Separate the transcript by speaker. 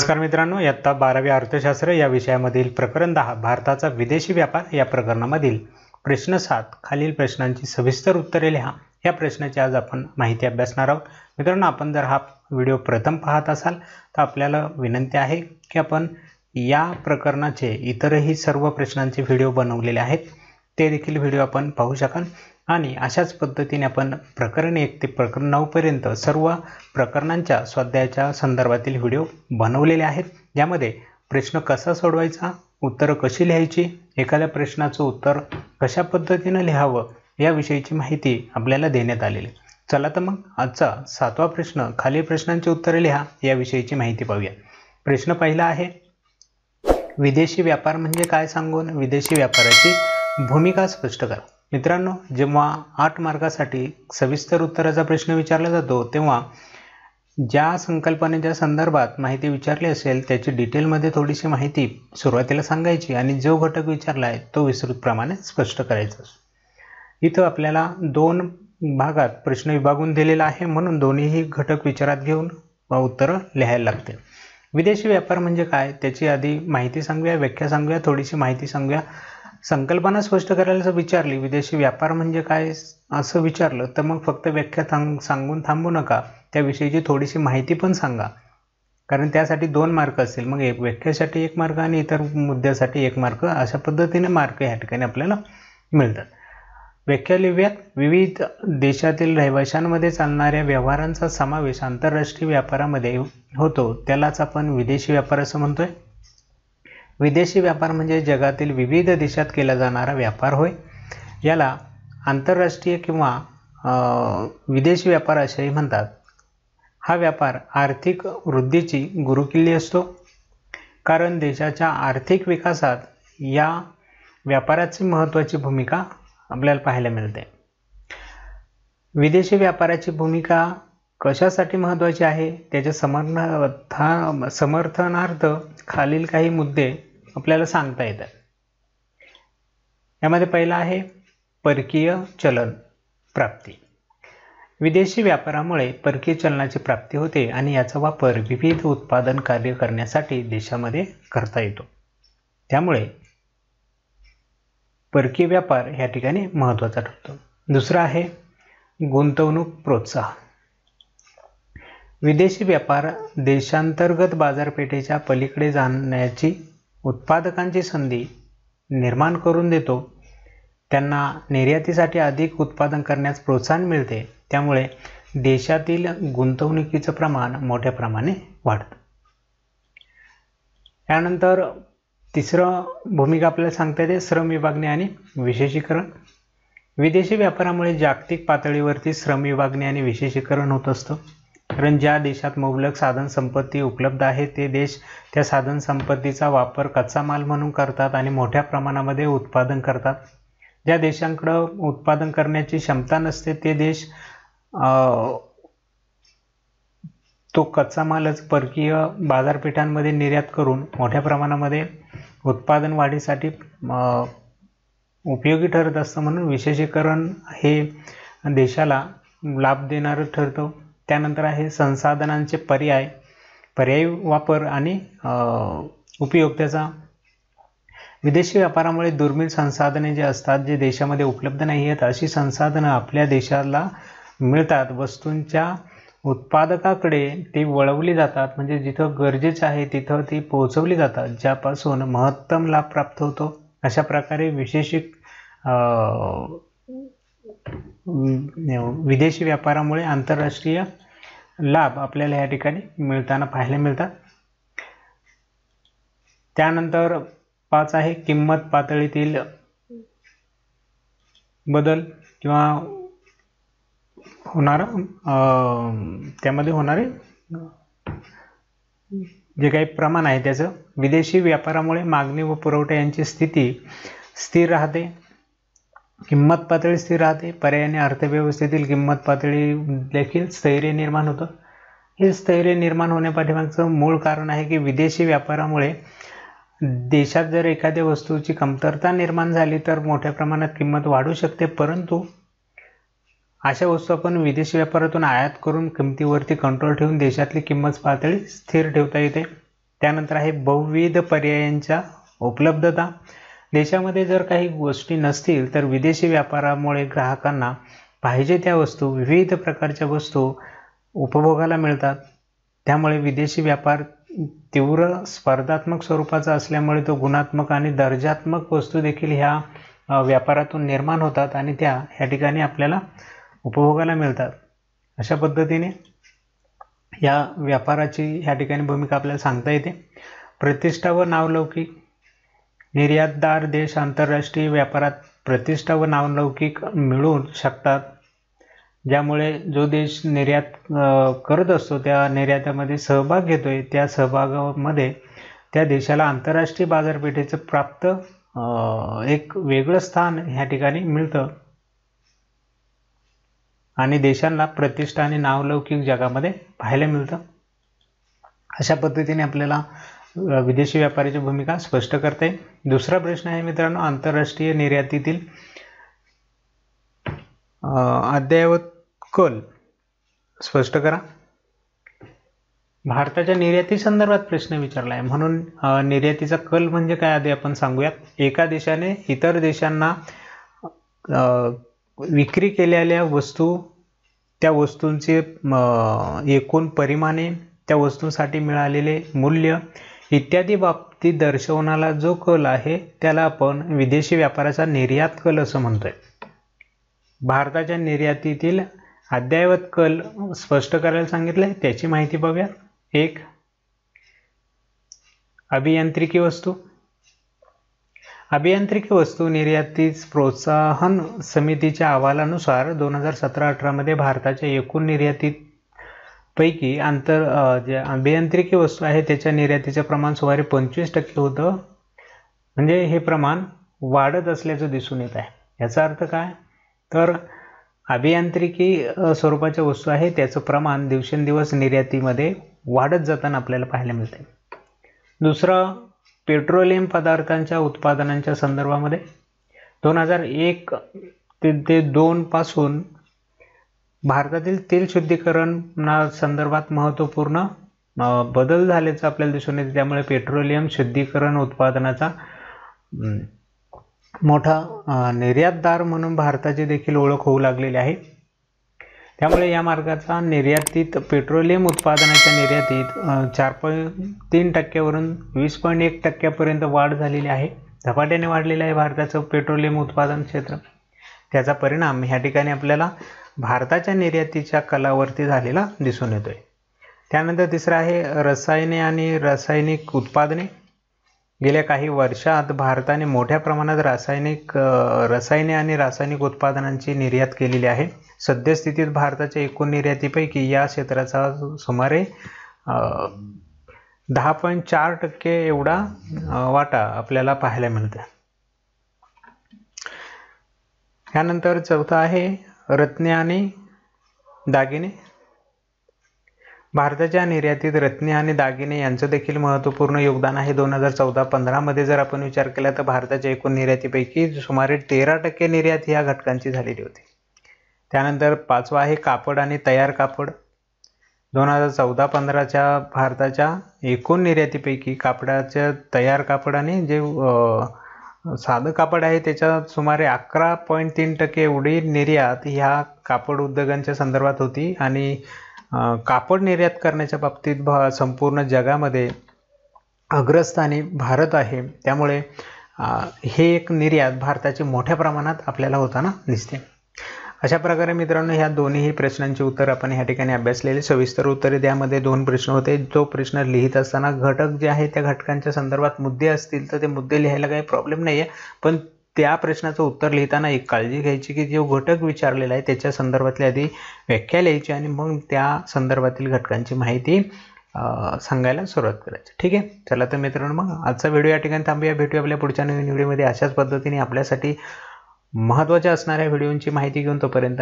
Speaker 1: नमस्कार मित्रांनो, इयत्ता 12वी अर्थशास्त्र या विषयामधील प्रकरण 10 भारताचा विदेशी व्यापार या प्रकरणामधील प्रश्न 7 खालील प्रश्नांची सविस्तर उत्तरे लिहा या प्रश्नाची आज आपण माहिती अभ्यासणार आहोत। मित्रांनो, आपण जर हा व्हिडिओ प्रथम पाहत असाल तर आपल्याला विनंती आहे की आपण या प्रकरणाचे इतरही सर्व प्रश्नांचे व्हिडिओ बनवलेले आहेत, ते देखील व्हिडिओ आपण पाहू शकाल आणि अशाच पद्धतीने आपण प्रकरण 1 ते प्रकरण 9 पर्यंत सर्व प्रकरणांच्या स्वाध्यायाच्या संदर्भातील व्हिडिओ बनवलेले आहेत, ज्यामध्ये प्रश्न कसा सोडवायचा, उत्तरं कशी लिहायची, एखाद्या प्रश्नाचं उत्तर कशा पद्धतीने लिहावं याविषयीची माहिती आपल्याला देण्यात आलेली। चला तर मग आजचा 7वा प्रश्न, खालील प्रश्नांची उत्तरे लिहा याविषयीची माहिती पाहूया। प्रश्न पहिला आहे, विदेशी व्यापार म्हणजे काय सांगून विदेशी व्यापाराची भूमिका स्पष्ट करा। मित्रांनो, जेव्हा 8 मार्कासाठी सविस्तर उत्तराचा प्रश्न विचारला जातो तेव्हा ज्या संकल्पनेच्या संदर्भात माहिती विचारली असेल त्याची डिटेलमध्ये थोडीशी माहिती सुरुवातीला सांगायची आणि जो घटक विचारला आहे तो विस्तृतप्रमाणे स्पष्ट करायचा। इथं आपल्याला 2 भागात प्रश्न विभागून दिलेला आहे, म्हणून दोन्हीही घटक विचारात घेऊन उत्तरं लिहायला लागते। विदेशी व्यापार म्हणजे काय त्याची आधी माहिती सांगूया, व्याख्या सांगूया, थोडीशी माहिती सांगूया। संकल्पना स्पष्ट करायला विचारली, विदेशी व्यापार म्हणजे काय असं विचारलं तर मग फक्त व्याख्या सांगून थांबू नका, त्याविषयीची थोडीशी माहिती पण सांगा, कारण त्यासाठी 2 मार्क असतील। मग एक व्याख्यासाठी 1 मार्क आणि इतर मुद्द्यासाठी 1 मार्क, अशा पद्धतीने मार्क या ठिकाणी आपल्याला मिळतात। व्याख्या लिहूयात, विविध देशातील रहिवाशांमध्ये चालणाऱ्या व्यवहारांचा समावेश आंतरराष्ट्रीय व्यापारामध्ये होतो, त्यालाच आपण विदेशी व्यापार असं म्हणतोय। विदेशी व्यापार म्हणजे जगातील विविध देशात केला जाणारा व्यापार होय, याला आंतरराष्ट्रीय किंवा विदेशी व्यापार असेही म्हणतात। हा व्यापार आर्थिक वृद्धीची गुरुकिल्ली असतो, कारण देशाच्या आर्थिक विकासात या व्यापाराची महत्त्वाची भूमिका आपल्याला पाहायला मिळते। विदेशी व्यापाराची भूमिका कशासाठी महत्त्वाची आहे त्याच्या समर्थनार्थ खालील काही मुद्दे आपल्याला सांगता येतात। यामध्ये पहिला आहे परकीय चलन प्राप्ती। विदेशी व्यापारामुळे परकीय चलनाची प्राप्ती होते आणि याचा वापर विविध उत्पादन कार्य करण्यासाठी देशामध्ये करता येतो, त्यामुळे परकीय व्यापार या ठिकाणी महत्त्वाचा ठरतो। दुसरा आहे गुंतवणूक प्रोत्साहन। विदेशी व्यापार देशांतर्गत बाजारपेठेच्या पलीकडे जाण्याची उत्पादकांची संधी निर्माण करून देतो, त्यांना निर्यातीसाठी अधिक उत्पादन करण्यास प्रोत्साहन मिळते, त्यामुळे देशातील गुंतवणुकीचं प्रमाण मोठ्या प्रमाणे वाढतं। त्यानंतर तिसरं भूमिका आपल्याला सांगता येते श्रम विभागणी आणि विशेषीकरण। विदेशी व्यापारामुळे जागतिक पातळीवरती श्रम विभागणी आणि विशेषीकरण होत असतं, कारण ज्या देशात मुबलक साधन संपत्ती उपलब्ध आहे ते देश त्या साधन संपत्तीचा वापर कच्चा माल म्हणून करतात आणि मोठ्या प्रमाणामध्ये उत्पादन करतात। ज्या देशांकडे उत्पादन करण्याची क्षमता नसते ते देश तो कच्चा मालच परकीय बाजारपेठांमध्ये निर्यात करून मोठ्या प्रमाणामध्ये उत्पादन वाढीसाठी उपयोगी ठरत असतं, म्हणून विशेषीकरण हे देशाला लाभ देणारं ठरतं। त्यानंतर आहे संसाधनांचे पर्यायी वापर आणि उपयोग त्याचा। विदेशी व्यापारामुळे दुर्मिळ संसाधने जे असतात, जे देशामध्ये उपलब्ध नाही आहेत, अशी संसाधनं आपल्या देशाला मिळतात। वस्तूंच्या उत्पादकाकडे ती वळवली जातात, म्हणजे जिथं गरजेचं आहे तिथं ती पोहोचवली जातात, ज्यापासून महत्तम लाभ प्राप्त होतो। अशा प्रकारे विदेशी व्यापारामुळे आंतरराष्ट्रीय लाभ आपल्याला या ठिकाणी मिळताना पाहायला मिळतात। त्यानंतर 5 आहे किंमत पातळीतील बदल किंवा त्यामध्ये होणारे जे काही प्रमाण आहे त्याचं। विदेशी व्यापारामुळे मागणी व पुरवठा यांची स्थिती स्थिर राहते, किंमत पातळी स्थिर राहते, पर्यायाने अर्थव्यवस्थेतील किंमत पातळी देखील स्थैर्य निर्माण होतं। हे स्थैर्य निर्माण होण्यापाठीमागचं मूळ कारण आहे की विदेशी व्यापारामुळे देशात जर एखाद्या वस्तूची कमतरता निर्माण झाली तर मोठ्या प्रमाणात किंमत वाढू शकते, परंतु अशा वस्तू आपण विदेशी व्यापारातून आयात करून किमतीवरती कंट्रोल ठेवून देशातली किंमत पातळी स्थिर ठेवता येते। त्यानंतर आहे बहुविध पर्यायांच्या उपलब्धता. देशामध्ये जर काही गोष्टी नसतील तर विदेशी व्यापारामुळे ग्राहकांना पाहिजे त्या वस्तू, विविध प्रकारच्या वस्तू उपभोगायला मिळतात. त्यामुळे विदेशी व्यापार तीव्र स्पर्धात्मक स्वरूपाचा असल्यामुळे तो गुणात्मक आणि दर्जात्मक वस्तू देखील ह्या व्यापारातून निर्माण होतात आणि त्या ह्या ठिकाणी आपल्याला उपभोगायला मिळतात. अशा पद्धतीने या व्यापाराची ह्या ठिकाणी भूमिका आपल्याला सांगता येते. प्रतिष्ठा व नावलौकिक. निर्यातदार देश आंतरराष्ट्रीय व्यापारात प्रतिष्ठा व नावलौकिक मिळवू शकतात, ज्यामुळे जो देश निर्यात करत असतो त्या निर्यातामध्ये सहभाग घेतोय त्या सहभागामध्ये त्या देशाला आंतरराष्ट्रीय बाजारपेठेचं प्राप्त एक वेगळं स्थान ह्या ठिकाणी मिळतं आणि देशांना प्रतिष्ठा आणि नावलौकिक जगामध्ये पाहायला मिळतं. अशा पद्धतीने आपल्याला विदेशी व्यापाराची भूमिका स्पष्ट करता येईल. दुसरा प्रश्न आहे मित्रांनो, आंतरराष्ट्रीय निर्यातीतील अद्ययावत कल स्पष्ट करा. भारताच्या निर्याती संदर्भात प्रश्न विचारला आहे, म्हणून निर्यातीचा कल म्हणजे काय आधी आपण सांगूयात. एका देशाने इतर देशांना विक्री केलेल्या वस्तू, त्या वस्तूंचे एकूण परिमाणे, त्या वस्तूंसाठी मिळालेले मूल्य इत्यादी बाबतीत दर्शवणारा जो कल आहे त्याला आपण विदेशी व्यापाराचा निर्यात कल असं म्हणतोय. भारताच्या निर्यातीतील अद्ययावत कल स्पष्ट करायला सांगितलंय, त्याची माहिती बघूया. 1. अभियांत्रिकी वस्तू. अभियांत्रिकी वस्तू निर्यातीस प्रोत्साहन समितीच्या अहवालानुसार 2017-18 मध्ये भारताच्या एकूण निर्यातीपैकी जे अभियांत्रिकी वस्तू आहे त्याच्या निर्यातीचे प्रमाण सुमारे 25% होतं. म्हणजे हे प्रमाण वाढत असल्याचं दिसून येत आहे. याचा अर्थ काय, तर अभियांत्रिकी स्वरूपाच्या वस्तू आहे त्याचं प्रमाण दिवसेंदिवस निर्यातीमध्ये वाढत जाताना आपल्याला पाहायला मिळते. दुसरं, पेट्रोलियम पदार्थांच्या उत्पादनांच्या संदर्भामध्ये 2001 ते 2 पासून भारतातील तेल शुद्धीकरणा संदर्भात महत्त्वपूर्ण बदल झाल्याचं आपल्याला दिसून येते. त्यामुळे पेट्रोलियम शुद्धीकरण उत्पादनाचा मोठा निर्यातदार म्हणून भारताची देखील ओळख होऊ लागलेली आहे. त्यामुळे या मार्गाचा निर्यातीत पेट्रोलियम उत्पादनाच्या निर्यातीत 4.3% वरून 20.1% वाढ झालेली आहे. झपाट्याने वाढलेलं आहे भारताचं पेट्रोलियम उत्पादन क्षेत्र. त्याचा परिणाम ह्या ठिकाणी आपल्याला भारताच्या निर्यातीच्या कलावरती झालेला दिसून येतोय. त्यानंतर तिसरं आहे रसायने आणि रासायनिक उत्पादने. गेल्या काही वर्षात भारताने मोठ्या प्रमाणात रसायने आणि रासायनिक उत्पादनांची निर्यात केलेली आहे. सद्यस्थितीत भारताच्या एकूण निर्यातीपैकी या क्षेत्राचा सुमारे 10.4% एवढा वाटा आपल्याला पाहायला मिळतो. त्यानंतर चौथा आहे रत्ने आणि दागिने. भारताच्या निर्यातीत रत्ने आणि दागिने यांचं देखील महत्त्वपूर्ण योगदान आहे. 2014-15 मध्ये जर आपण विचार केला तर भारताच्या एकूण निर्यातीपैकी सुमारे 13% निर्यात ह्या घटकांची झालेली होती. त्यानंतर पाचवा आहे कापड आणि तयार कापड. 2014-15च्या भारताच्या एकूण निर्यातीपैकी कापडाच्या तयार कापड आणि जे साधं कापड आहे त्याच्या सुमारे 11.3% एवढी निर्यात ह्या कापड उद्योगांच्या संदर्भात होती आणि कापड निर्यात करण्याच्या बाबतीत संपूर्ण जगामध्ये अग्रस्थानी भारत आहे. त्यामुळे हे एक निर्यात भारताची मोठ्या प्रमाणात आपल्याला होताना दिसते. अशा प्रकारे मित्रांनो ह्या दोन्ही प्रश्नांची उत्तर आपण ह्या ठिकाणी अभ्यासलेले. सविस्तर उत्तरे त्यामध्ये 2 प्रश्न होते. जो प्रश्न लिहित असताना घटक जे आहे त्या घटकांच्या संदर्भात मुद्दे असतील तर ते मुद्दे लिहायला काही प्रॉब्लेम नाही आहे, पण त्या प्रश्नाचं उत्तर लिहिताना एक काळजी घ्यायची की जो घटक विचारलेला आहे त्याच्या संदर्भातली आधी व्याख्या लिहायची आणि मग त्या संदर्भातील घटकांची माहिती सांगायला सुरुवात करायची. ठीक आहे, चला तर मित्रांनो मग आजचा व्हिडिओ या ठिकाणी थांबूया. भेटूया आपल्या पुढच्या नवीन व्हिडिओमध्ये अशाच पद्धतीने आपल्यासाठी महत्त्वाच्या असणाऱ्या व्हिडिओंची माहिती घेऊन. तोपर्यंत